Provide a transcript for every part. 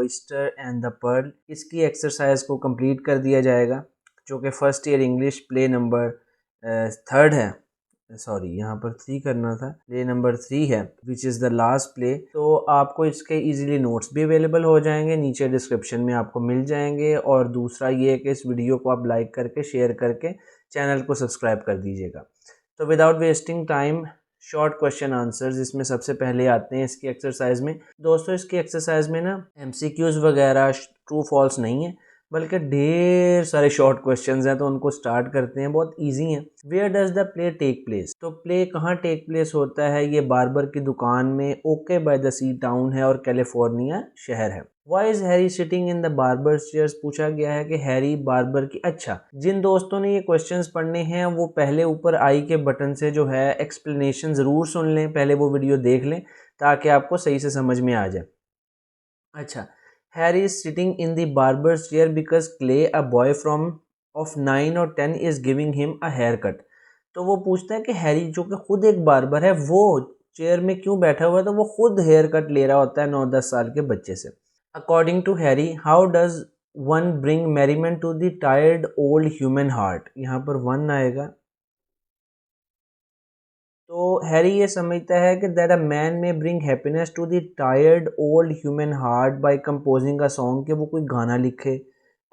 Oyster and the Perl, इसकी exercise को complete कर दिया जाएगा, जो कि first year English play number 3 है। सॉरी, यहाँ पर 3 करना था, प्ले नंबर 3 है, which is the last play. तो आपको इसके इजीली नोट्स भी अवेलेबल हो जाएंगे, नीचे डिस्क्रिप्शन में आपको मिल जाएंगे। और दूसरा ये कि इस वीडियो को आप लाइक करके शेयर करके चैनल को सब्सक्राइब कर दीजिएगा। तो without wasting time, short question answers इसमें सबसे पहले आते हैं इसकी एक्सरसाइज में। दोस्तों, इसकी एक्सरसाइज में ना MCQs वगैरह ट्रू फॉल्स नहीं है, बल्कि ढेर सारे शॉर्ट क्वेश्चंस हैं। तो उनको स्टार्ट करते हैं, बहुत इजी हैं। Where does the play take place? तो प्ले कहाँ टेक प्लेस होता है? ये बार्बर की दुकान में, Okay by the Sea town है और कैलिफोर्निया शहर है। Why is Harry sitting in the barber chairs? पूछा गया है कि हैरी बार्बर की। अच्छा, जिन दोस्तों ने ये क्वेश्चंस पढ़ने हैं वो पहले ऊपर आई के बटन से जो है एक्सप्लेनेशन ज़रूर सुन लें, पहले वो वीडियो देख लें ताकि आपको सही से समझ में आ जाए। अच्छा, Harry is sitting in the barber's chair because Clay, a boy of 9 or 10, is giving him a haircut. तो वो पूछता है कि हैरी जो कि खुद एक बार्बर है, वो चेयर में क्यों बैठा हुआ है? तो वो खुद हेयर कट ले रहा होता है 9-10 साल के बच्चे से। According to Harry, how does one bring merriment to the tired old human heart? यहाँ पर 1 आएगा। तो हैरी ये समझता है कि that a man may bring happiness to the tired old human heart by composing a song, कि वो कोई गाना लिखे,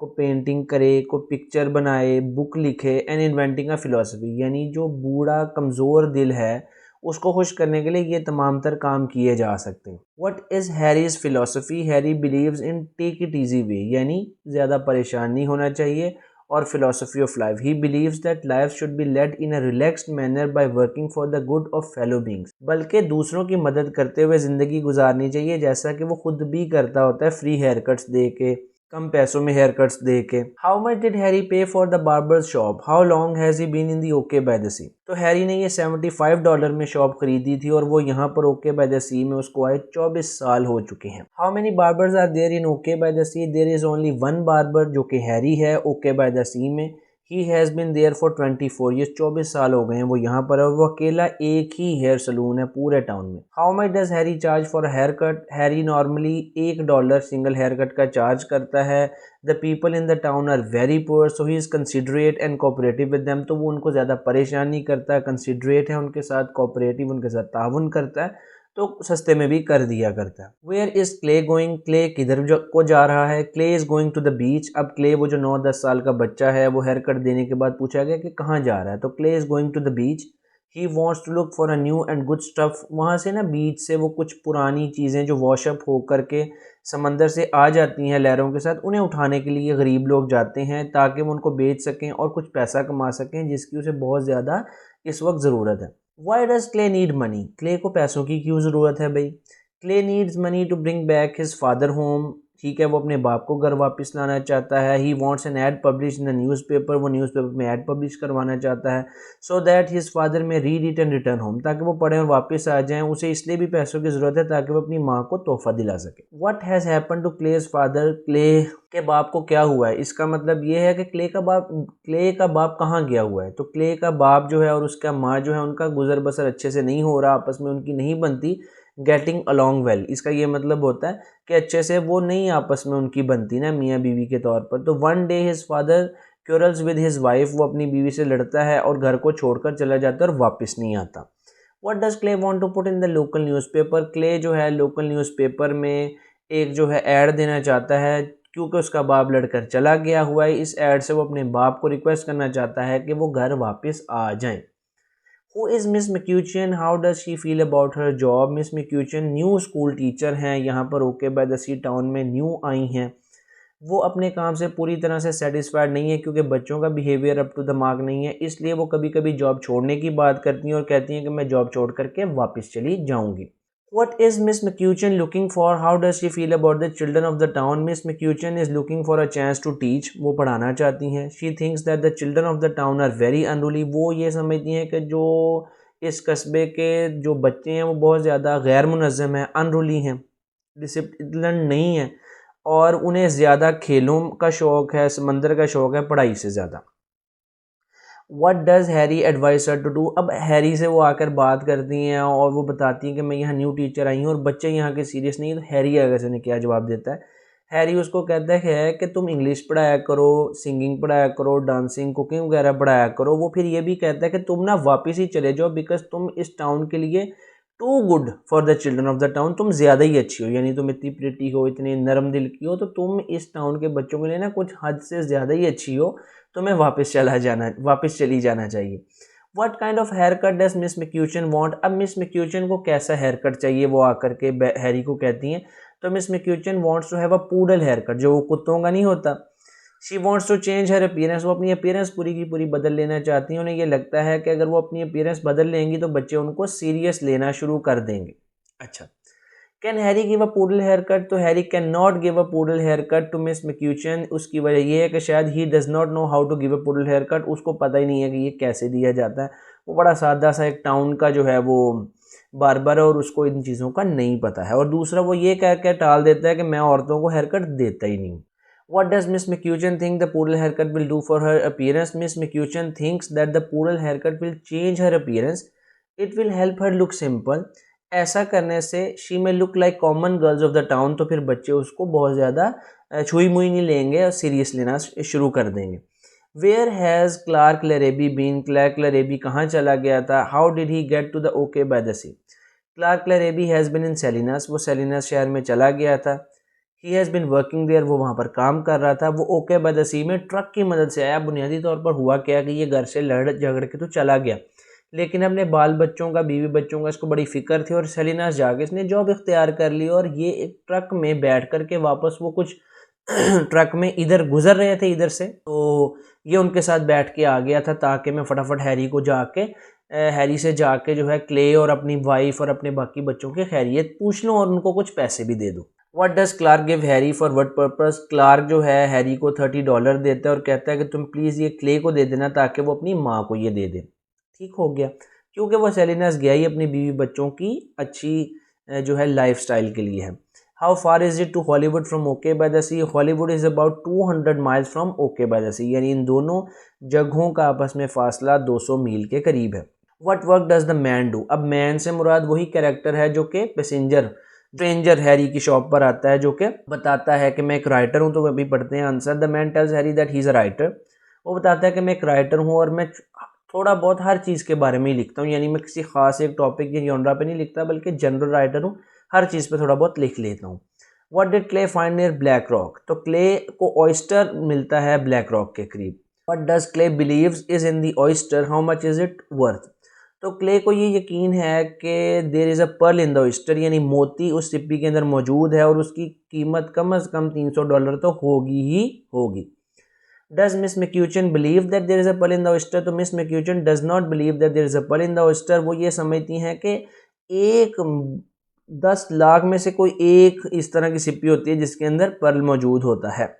को पेंटिंग करे, को पिक्चर बनाए, बुक लिखे, एंड इन्वेंटिंग अ फिलोसफी। यानी जो बूढ़ा कमज़ोर दिल है उसको खुश करने के लिए ये तमाम तर काम किए जा सकते हैं। What is Harry's philosophy? Harry believes in take it easy way, यानी ज़्यादा परेशान नहीं होना चाहिए। और philosophy of life, he believes that life should be led in a relaxed manner by working for the good of fellow beings, बल्कि दूसरों की मदद करते हुए ज़िंदगी गुजारनी चाहिए, जैसा कि वो खुद भी करता होता है, फ्री हेयर कट्स दे के, कम पैसों में हेयर कट्स दे के। How much did Harry pay for the barber shop? How long has he been in the Okay by the सी? तो हैरी ने ये $75 में शॉप खरीदी थी और वो यहाँ पर ओके बाय द सी में उसको आए 24 साल हो चुके हैं। How many barbers are there in Okay by the Sea? There is only 1 barber, जो कि हैरी है ओके बाय द सी में। He has been there for 24 years, 24 साल हो गए हैं वो यहाँ पर, और वो अकेला एक ही हेयर सलून है पूरे टाउन में। How much does Harry charge for a hair cut? Harry normally $1 single hair cut का चार्ज करता है। The people in the town are very poor, so he is considerate and cooperative with them. तो वो उनको ज़्यादा परेशान नहीं करता है, कंसिडरेट है उनके साथ, कोऑपरेटिव उनके साथ ताउन करता है, तो सस्ते में भी कर दिया करता है। Where is Clay going? Clay किधर को जा रहा है? Clay is going to the beach. अब क्ले, वो जो 9-10 साल का बच्चा है, वो हेयर कट देने के बाद पूछा गया कि कहाँ जा रहा है, तो Clay is going to the beach. He wants to look for a new and good stuff. वहाँ से ना, बीच से वो कुछ पुरानी चीज़ें जो वॉशअप हो करके समंदर से आ जाती हैं लहरों के साथ, उन्हें उठाने के लिए गरीब लोग जाते हैं ताकि वो उनको बेच सकें और कुछ पैसा कमा सकें, जिसकी उसे बहुत ज़्यादा इस वक्त ज़रूरत है। Why does Clay need money? Clay को पैसों की क्यों ज़रूरत है भाई? Clay needs money to bring back his father home. ठीक है, वो अपने बाप को घर वापस लाना चाहता है। He wants an ad publish in the newspaper, वो न्यूज़पेपर में एड पब्लिश करवाना चाहता है, so that his father may read it and return home, ताकि वो पढ़ें और वापस आ जाएं। उसे इसलिए भी पैसों की ज़रूरत है ताकि वो अपनी माँ को तोहफा दिला सके। What has happen to Clay's father? Clay के बाप को क्या हुआ है? इसका मतलब ये है कि क्ले का बाप कहाँ गया हुआ है। तो क्ले का बाप जो है और उसका माँ जो है, उनका गुजर बसर अच्छे से नहीं हो रहा, आपस में उनकी नहीं बनती, गेटिंग अलॉन्ग वेल। इसका ये मतलब होता है कि अच्छे से वो नहीं आपस में उनकी बनती ना, मियाँ बीवी के तौर पर। तो one day his father quarrels with his wife, वो अपनी बीवी से लड़ता है और घर को छोड़कर चला जाता है और वापस नहीं आता। What does Clay want to put in the local newspaper? Clay जो है लोकल न्यूज़पेपर में एक जो है ऐड देना चाहता है, क्योंकि उसका बाप लड़कर चला गया हुआ है। इस ऐड से वो अपने बाप को रिक्वेस्ट करना चाहता है कि वो घर वापस आ जाएं। Who is Miss McCutcheon? How does she feel about her job? Miss McCutcheon new school teacher हैं, यहाँ पर Okay by the Sea town में न्यू आई हैं। वो अपने काम से पूरी तरह से सेटिस्फाइड नहीं है, क्योंकि बच्चों का behaviour up to the mark नहीं है, इसलिए वो कभी कभी जॉब छोड़ने की बात करती हैं और कहती हैं कि मैं जॉब छोड़ करके वापस चली जाऊँगी। What is Miss McCutcheon looking for? How does she feel about the children of the town? Miss McCutcheon is looking for a chance to teach. वो पढ़ाना चाहती हैं। She thinks that the children of the town are very unruly. वो ये समझती हैं कि जो इस कस्बे के जो बच्चे हैं वो बहुत ज़्यादा गैर मुनज़्ज़म हैं, अनरूली हैं, डिसिप्लिन नहीं है, और उन्हें ज़्यादा खेलों का शौक़ है, समंदर का शौक़ है, पढ़ाई से ज़्यादा। What does Harry advise her to do? अब हैरी से वो आकर बात करती हैं और वो बताती हैं कि मैं यहाँ न्यू टीचर आई हूँ और बच्चे यहाँ के सीरियस नहीं है। तो हैरी आगे से ने क्या जवाब देता है? हैरी उसको कहता है कि तुम इंग्लिश पढ़ाया करो, सिंगिंग पढ़ाया करो, डांसिंग, कुकिंग वगैरह पढ़ाया करो। वो फिर ये भी कहता है कि तुम ना वापस ही चले जाओ, बिकॉज तुम इस टाउन के लिए too good for the children of the town, तुम ज़्यादा ही अच्छी हो, यानी तुम इतनी प्रिटी हो, इतनी नरम दिल की हो, तो तुम इस टाउन के बच्चों के लिए ना कुछ हद से ज़्यादा ही अच्छी हो, तुम्हें वापस चली जाना चाहिए। What kind of hair cut does Miss McCutcheon want. अब मिस मैक्यूचन को कैसा हेयर कट चाहिए, वो आकर के हैरी को कहती हैं। तो Miss McCutcheon wants to have a poodle hair cut, जो वो कुत्तों का नहीं होता। She wants to change her appearance, वो अपनी अपीयरेंस पूरी की पूरी बदल लेना चाहती हैं। उन्हें ये लगता है कि अगर वो अपनी अपीयरेंस बदल लेंगी तो बच्चे उनको सीरियस लेना शुरू कर देंगे। अच्छा, can Harry give a poodle hair cut? तो Harry can not give a poodle hair cut to Miss McCutcheon. उसकी वजह यह है कि शायद he does not know how to give a poodle hair cut, उसको पता ही नहीं है कि ये कैसे दिया जाता है। वो बड़ा सादा सा एक टाउन का जो है वो बार्बर है और उसको इन चीज़ों का नहीं पता है। और दूसरा वो ये कह के टाल देता है कि मैं औरतों को हेयर कट देता ही नहीं हूँ। What does Miss McCutcheon think the poodle haircut will do for her appearance? Miss McCutcheon thinks that the poodle haircut will change her appearance. It will help her look simple. ऐसा करने से she may look like common girls of the town, तो फिर बच्चे उसको बहुत ज़्यादा छुई मुई नहीं लेंगे और सीरियस लेना शुरू कर देंगे। Where has Clark Larrabee been? Clark Larrabee कहाँ चला गया था? How did he get to the OK by the sea? Clark Larrabee has been in Salinas. वो सेलिनस शहर में चला गया था। He has been working there, वो वहाँ पर काम कर रहा था। वो ओके बाय द सी में ट्रक की मदद से आया। बुनियादी तौर पर हुआ क्या कि ये घर से लड़ झगड़ के तो चला गया, लेकिन अपने बाल बच्चों का, बीवी बच्चों का इसको बड़ी फिक्र थी और सेलिनास जाके इसने जॉब इख्तियार कर ली और ये एक ट्रक में बैठ कर के वापस वो कुछ ट्रक में इधर गुजर रहे थे इधर से, तो ये उनके साथ बैठ के आ गया था ताकि मैं फटाफट हैरी से जाके जो है क्ले और अपनी वाइफ और अपने बाकी बच्चों की खैरियत पूछ लूँ और उनको कुछ पैसे भी दे दूँ। What does Clark give Harry for what purpose? Clark जो है हैरी को $30 देता है और कहता है कि तुम प्लीज़ ये क्ले को दे देना ताकि वो अपनी माँ को ये दे दे। ठीक हो गया, क्योंकि वो सेलिनस गया ही अपनी बीवी बच्चों की अच्छी जो है लाइफस्टाइल के लिए है। How far is it to Hollywood from Okay by the Sea? Hollywood is about 200 miles from Okay by the Sea, यानी इन दोनों जगहों का आपस में फासला 200 मील के करीब है। What work does the man do? अब मैन से मुराद वही कैरेक्टर है जो कि स्ट्रेंजर हैरी की शॉप पर आता है, जो कि बताता है कि मैं एक राइटर हूँ। तो अभी पढ़ते हैं answer. The man tells Harry that he is a writer. वो बताता है कि मैं एक राइटर हूँ और मैं थोड़ा बहुत हर चीज़ के बारे में ही लिखता हूँ, यानी मैं किसी खास एक टॉपिक या जॉनरा पे नहीं लिखता बल्कि जनरल राइटर हूँ, हर चीज़ पे थोड़ा बहुत लिख लेता हूँ। What did Clay find near Black Rock? तो क्ले को ऑयस्टर मिलता है ब्लैक रॉक के करीब। What does Clay believes is in the oyster, how much is it worth? तो क्ले को ये यकीन है कि there is a pearl in the oyster, यानी मोती उस सिप्पी के अंदर मौजूद है और उसकी कीमत कम से कम $300 तो होगी ही होगी। Does Miss McCutcheon believe that there is a pearl in the oyster? तो Miss McCutcheon does not believe that there is a pearl in the oyster. वो ये समझती हैं कि एक 10 लाख में से कोई एक इस तरह की सिप्पी होती है जिसके अंदर पर्ल मौजूद होता है।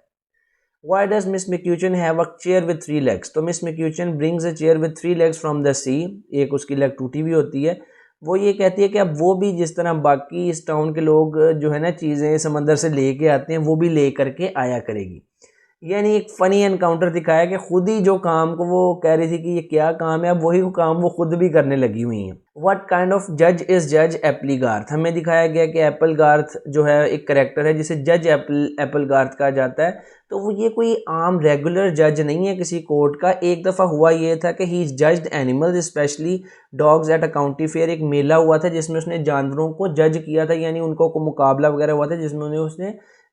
Why does Miss McCutcheon have a chair with 3 legs? तो Miss McCutcheon brings a chair with 3 legs from the sea. एक उसकी लेग टूटी भी होती है। वो ये कहती है कि अब वो भी जिस तरह बाकी इस टाउन के लोग जो है ना चीज़ें समंदर से लेके आते हैं वो भी ले करके आया करेगी। यानी एक फ़नी एनकाउंटर दिखाया कि खुद ही जो काम को वो कह रही थी कि ये क्या काम है, अब वही काम वो खुद भी करने लगी हुई हैं। व्हाट काइंड ऑफ जज इज़ जज एप्लीगार्थ? हमें दिखाया गया कि एप्पलगार्थ जो है एक करेक्टर है जिसे जज एप्पलगार्थ कहा जाता है। तो वो ये कोई आम रेगुलर जज नहीं है किसी कोर्ट का। एक दफ़ा हुआ ये था कि he judged animals specially dogs at a county fair. एक मेला हुआ था जिसमें उसने जानवरों को जज किया था, यानी उनको मुकाबला वगैरह हुआ था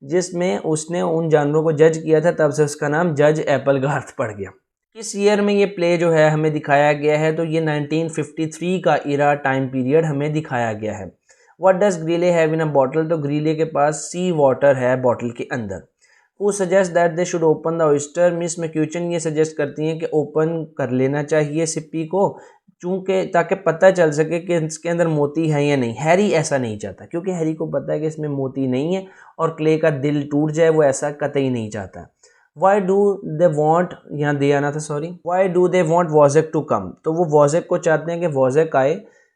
जिसमें उसने उन जानवरों को जज किया था, तब से उसका नाम जज एप्पलगार्थ पड़ गया। किस ईयर में ये प्ले जो है हमें दिखाया गया है? तो ये 1953 का इरा टाइम पीरियड हमें दिखाया गया है। What does Greeley have in a bottle? तो ग्रीले के पास सी वाटर है बॉटल के अंदर। Who suggest that they should open the oyster? Miss McCutcheon ये सजेस्ट करती हैं कि ओपन कर लेना चाहिए सिप्पी को, चूँकि ताकि पता चल सके कि इसके अंदर मोती है या नहीं। हैरी ऐसा नहीं चाहता क्योंकि हैरी को पता है कि इसमें मोती नहीं है और क्ले का दिल टूट जाए, वो ऐसा कतई नहीं चाहता। वाई डू दे वॉन्ट, यहाँ दे आना था sorry, why do they want Wozzeck to come? तो वो वॉजेक को चाहते हैं कि वॉजेक आए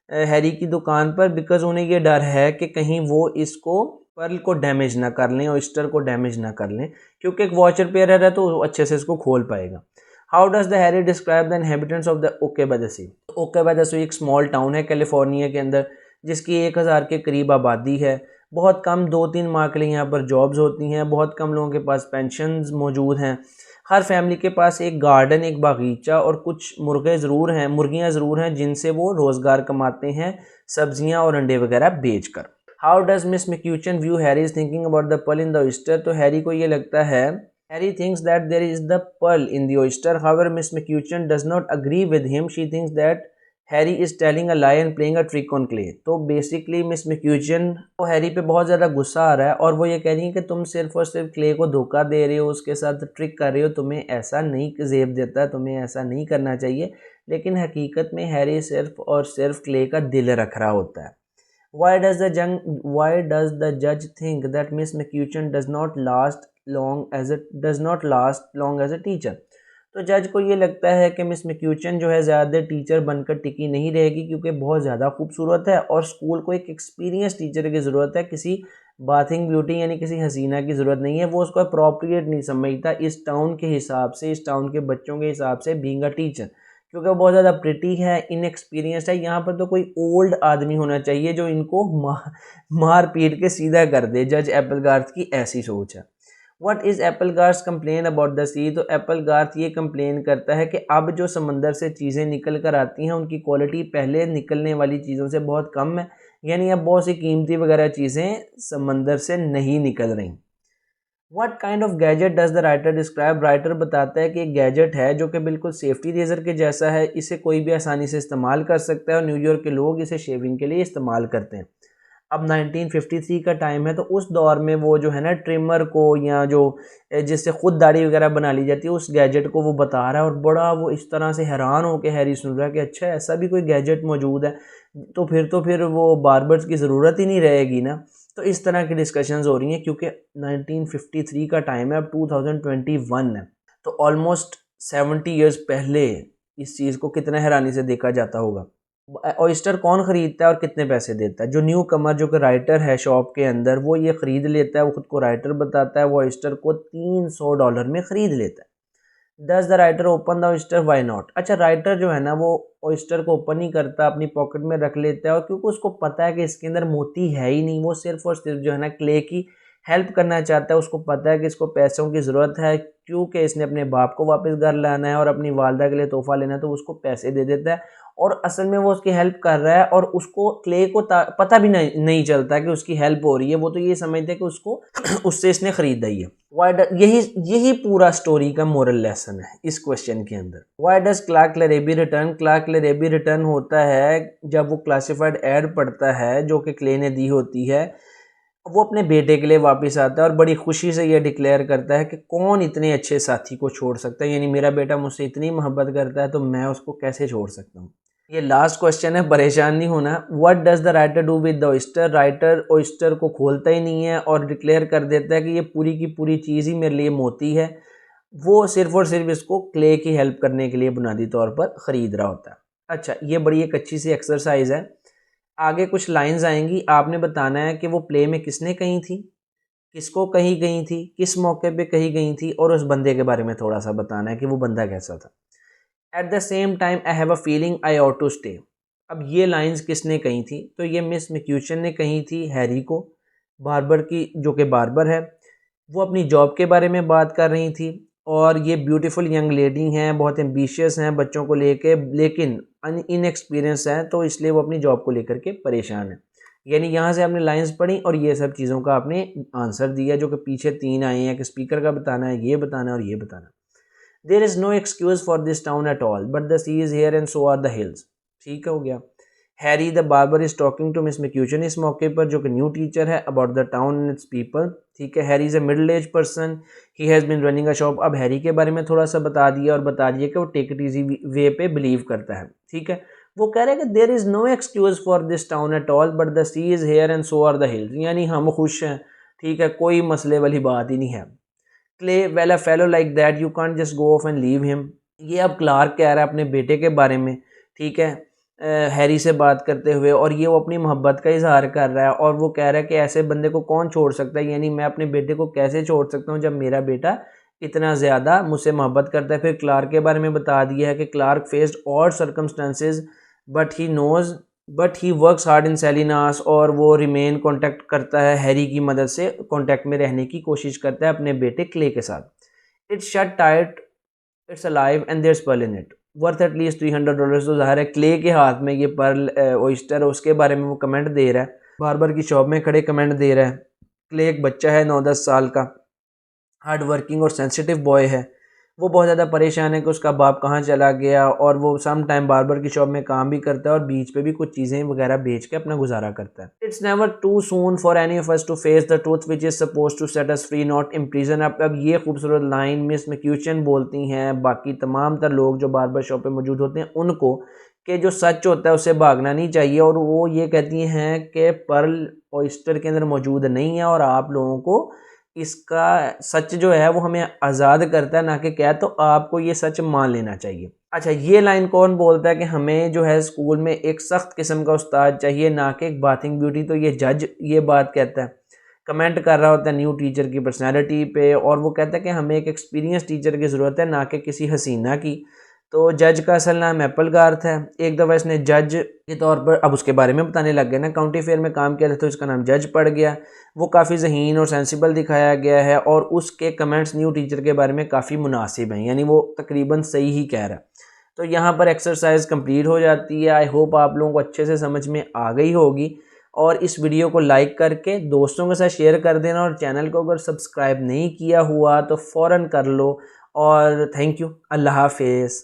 हैरी की दुकान पर, बिकॉज उन्हें ये डर है कि कहीं वो इसको पर्ल को डैमेज ना कर लें, ऑयस्टर को डैमेज ना कर लें, क्योंकि एक वॉचर पेयर है तो अच्छे से इसको खोल पाएगा। How does the Harry describe the inhabitants of the okay by the sea? Okay by the sea एक स्मॉल टाउन है कैलिफोर्निया के अंदर जिसकी 1000 के करीब आबादी है। बहुत कम 2-3 माह के लिए यहाँ पर जॉब्स होती हैं, बहुत कम लोगों के पास पेंशन्स मौजूद हैं। हर फैमिली के पास एक गार्डन, एक बागीचा और कुछ मुर्गियाँ ज़रूर हैं जिनसे वो रोज़गार कमाते हैं सब्जियाँ और अंडे वगैरह बेचकर। How does Miss McCutcheon view Harry is thinking about the pearl in the oyster? तो हैरी को ये लगता है, Harry thinks that there is the pearl in the oyster, however Miss McCutcheon does not agree with him, she thinks that Harry is telling a lie and playing a trick on Clay. तो basically Miss McCutcheon को Harry पे बहुत ज़्यादा गुस्सा आ रहा है और वो ये कह रही है कि तुम सिर्फ और सिर्फ क्ले को धोखा दे रहे हो, उसके साथ ट्रिक कर रहे हो, तुम्हें ऐसा नहीं जेब देता, तुम्हें ऐसा नहीं करना चाहिए। लेकिन हकीकत में हैरी सिर्फ और सिर्फ क्ले का दिल रख रहा होता है। Why does the judge think that Miss McCutcheon does not last long as a teacher? तो जज को ये लगता है कि मिस मैक्यूचन जो है ज़्यादा टीचर बनकर टिकी नहीं रहेगी क्योंकि बहुत ज़्यादा खूबसूरत है और स्कूल को एक एक्सपीरियंस टीचर की ज़रूरत है, किसी बाथिंग ब्यूटी यानी किसी हसीना की ज़रूरत नहीं है। वो उसको अप्रोप्रिएट नहीं समझता इस टाउन के हिसाब से, इस टाउन के बच्चों के हिसाब से बीइंग अ टीचर, क्योंकि वो बहुत ज़्यादा प्रिटी है, इनएक्सपीरियंस्ड है। यहाँ पर तो कोई ओल्ड आदमी होना चाहिए जो इनको मार पीट के सीधा कर दे। जज एप्पलगार्थ की ऐसी सोच है। What is Appelgarth complain about the सी? तो एप्पलगार्थ ये कंप्लेन करता है कि अब जो समंदर से चीज़ें निकल कर आती हैं उनकी क्वालिटी पहले निकलने वाली चीज़ों से बहुत कम है, यानी अब बहुत सी कीमती वगैरह चीज़ें समंदर से नहीं निकल रही। What kind of gadget does the writer describe? Writer बताता है कि एक गैजेट है जो कि बिल्कुल सेफ्टी रेजर के जैसा है, इसे कोई भी आसानी से इस्तेमाल कर सकता है और न्यूयॉर्क के लोग इसे शेविंग के लिए इस्तेमाल करते हैं। अब 1953 का टाइम है तो उस दौर में वो जो है ना ट्रिमर को या जो जिससे खुद दाढ़ी वगैरह बना ली जाती है उस गैजेट को वो बता रहा है और बड़ा वो इस तरह से हैरान हो के हैरी सुन रहा है कि अच्छा ऐसा भी कोई गैजेट मौजूद है, तो फिर वो बार्बर्स की ज़रूरत ही नहीं रहेगी ना। तो इस तरह की डिस्कशंस हो रही हैं क्योंकि 1953 का टाइम है, अब 2021 है, तो ऑलमोस्ट 70 ईयर्स पहले इस चीज़ को कितना हैरानी से देखा जाता होगा। ऑयस्टर कौन ख़रीदता है और कितने पैसे देता है? जो न्यू कमर जो कि राइटर है शॉप के अंदर वो ये ख़रीद लेता है, वो खुद को राइटर बताता है, वो ऑयस्टर को $300 में ख़रीद लेता है। Does the writer open the oyster, why not? अच्छा, राइटर जो है ना वो ऑयस्टर को ओपन नहीं करता, अपनी पॉकेट में रख लेता है और क्योंकि उसको पता है कि इसके अंदर मोती है ही नहीं, वो सिर्फ और सिर्फ जो है ना क्ले की हेल्प करना चाहता है। उसको पता है कि इसको पैसों की ज़रूरत है क्योंकि इसने अपने बाप को वापस घर लाना है और अपनी वालदा के लिए तोहफा लेना है, तो उसको पैसे दे देता है और असल में वो उसकी हेल्प कर रहा है और उसको क्ले को पता भी नहीं चलता कि उसकी हेल्प हो रही है। वो तो ये समझते हैं कि उसको उससे इसने ख़रीदा ही है। यही पूरा स्टोरी का मोरल लेसन है इस क्वेश्चन के अंदर। Why does Clark Larrabee return? Clark Larrabee return होता है जब वो क्लासिफाइड एड पढ़ता है जो कि क्ले ने दी होती है। वो अपने बेटे के लिए वापस आता है और बड़ी खुशी से ये डिक्लेयर करता है कि कौन इतने अच्छे साथी को छोड़ सकता है, यानी मेरा बेटा मुझसे इतनी मोहब्बत करता है तो मैं उसको कैसे छोड़ सकता हूँ। ये लास्ट क्वेश्चन है, परेशान नहीं होना। What does the writer do with the oyster? Writer oyster को खोलता ही नहीं है और डिक्लेयर कर देता है कि ये पूरी की पूरी चीज़ ही मेरे लिए मोती है। वो सिर्फ और सिर्फ इसको क्ले की हेल्प करने के लिए बुनियादी तौर पर ख़रीद रहा होता है। अच्छा, ये बड़ी एक अच्छी सी एक्सरसाइज है। आगे कुछ लाइंस आएंगी, आपने बताना है कि वो प्ले में किसने कही थी, किसको कही गई थी, किस मौके पे कही गई थी और उस बंदे के बारे में थोड़ा सा बताना है कि वो बंदा कैसा था। At the same time I have a feeling I ought to stay. अब ये लाइंस किसने कही थी? तो ये मिस मैक्यूचन ने कही थी हैरी को, बार्बर की जो कि बार्बर है। वो अपनी जॉब के बारे में बात कर रही थी और ये ब्यूटीफुल यंग लेडी हैं, बहुत एम्बिशियस हैं बच्चों को लेके, लेकिन इनएक्सपीरियंस हैं, तो इसलिए वो अपनी जॉब को लेकर के परेशान है। यानी यहाँ से आपने लाइंस पढ़ी और ये सब चीज़ों का आपने आंसर दिया जो कि पीछे 3 आए हैं कि स्पीकर का बताना है, ये बताना है और ये बताना। There is no excuse for this town at all but the sea is here and so are the hills. ठीक हो गया। Harry the barber is talking to Miss McCutcheon इस मौके पर जो कि न्यू टीचर है about the town and its people. ठीक है। Harry is a middle age person, he has been running a shop. अब हैरी के बारे में थोड़ा सा बता दिया और बता दिया कि वो टेक इट ईजी वे पे बिलीव करता है। ठीक है। वो कह रहे हैं कि there is no excuse for this town at all but the sea is here and so are the hills. यानी हम खुश हैं। ठीक है, कोई मसले वाली बात ही नहीं है। Clay, well a fellow like that you can't just go of and leave him. ये अब क्लार्क कह रहा है अपने बेटे के बारे में। ठीक है, हैरी से बात करते हुए, और ये वो अपनी मोहब्बत का इजहार कर रहा है और वो कह रहा है कि ऐसे बंदे को कौन छोड़ सकता है, यानी मैं अपने बेटे को कैसे छोड़ सकता हूँ जब मेरा बेटा इतना ज़्यादा मुझसे मोहब्बत करता है। फिर क्लार्क के बारे में बता दिया है कि Clark faced odd circumstances but he knows but he works hard in Salinas, और वो रिमेन कॉन्टैक्ट करता है हैरी की मदद से, कॉन्टैक्ट में रहने की कोशिश करता है अपने बेटे क्ले के साथ। It's shut tight, it's alive and there is pearl in it, worth at least $300। तो ज़ाहिर है क्ले के हाथ में ये पर्ल ओइस्टर, उसके बारे में वो कमेंट दे रहा है, बार की शॉप में खड़े कमेंट दे रहा है। क्ले एक बच्चा है 9-10 साल का, हार्ड वर्किंग और सेंसिटिव बॉय है। वो बहुत ज़्यादा परेशान है कि उसका बाप कहाँ चला गया, और वो सम टाइम बार्बर की शॉप में काम भी करता है और बीच पे भी कुछ चीज़ें वगैरह बेच के अपना गुजारा करता है। It's never too soon for any of us to face the truth which is suppose to set us free not imprison. अब ये खूबसूरत लाइन मिस मैक्यूचन बोलती हैं बाकी तमाम तर लोग जो बार्बर शॉप पे मौजूद होते हैं उनको, कि जो सच होता है उससे भागना नहीं चाहिए। और वो ये कहती हैं कि पर्ल ऑयस्टर के अंदर मौजूद नहीं है और आप लोगों को इसका सच जो है वो हमें आज़ाद करता है, ना कि क्या, तो आपको ये सच मान लेना चाहिए। अच्छा, ये लाइन कौन बोलता है कि हमें जो है स्कूल में एक सख्त किस्म का उस्ताद चाहिए, ना कि एक बाथिंग ब्यूटी? तो ये जज ये बात कहता है, कमेंट कर रहा होता है न्यू टीचर की पर्सनैलिटी पे, और वो कहता है कि हमें एक एक्सपीरियंस टीचर की ज़रूरत है, ना कि किसी हसीना की। तो जज का असल नाम एप्पल गार्थ है। एक दफ़ा इसने जज के तौर पर, अब उसके बारे में बताने लग गए ना, काउंटी फेयर में काम किया था तो इसका नाम जज पड़ गया। वो काफ़ी ज़हीन और सेंसिबल दिखाया गया है, और उसके कमेंट्स न्यू टीचर के बारे में काफ़ी मुनासिब हैं, यानी वो तकरीबन सही ही कह रहा है। तो यहाँ पर एक्सरसाइज कंप्लीट हो जाती है। आई होप आप लोगों को अच्छे से समझ में आ गई होगी, और इस वीडियो को लाइक करके दोस्तों के साथ शेयर कर देना, और चैनल को अगर सब्सक्राइब नहीं किया हुआ तो फ़ौरन कर लो। और थैंक यू, अल्लाह हाफिज़।